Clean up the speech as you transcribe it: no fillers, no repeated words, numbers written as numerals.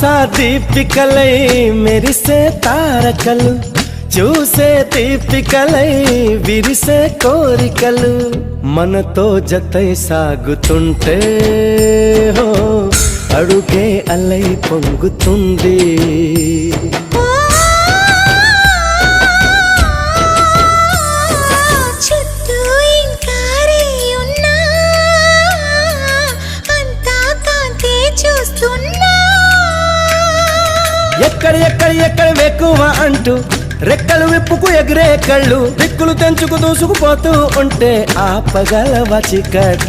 ఆశా దీపికలై మెరిసే తారకలు, చూసే దీపికలై విరిసే కోరికలు, మనతో జతై సాగుతుంటే హో అడుగే అలై పొంగుతుంది. ఎక్కడ ఎక్కడ ఎక్కడ వెక్కువ అంటూ రెక్కలు విప్పుకు ఎగిరే కళ్ళు, దిక్కులు తెంచుకు దూసుకుపోతూ ఉంటే ఆపగలవ చీకటి.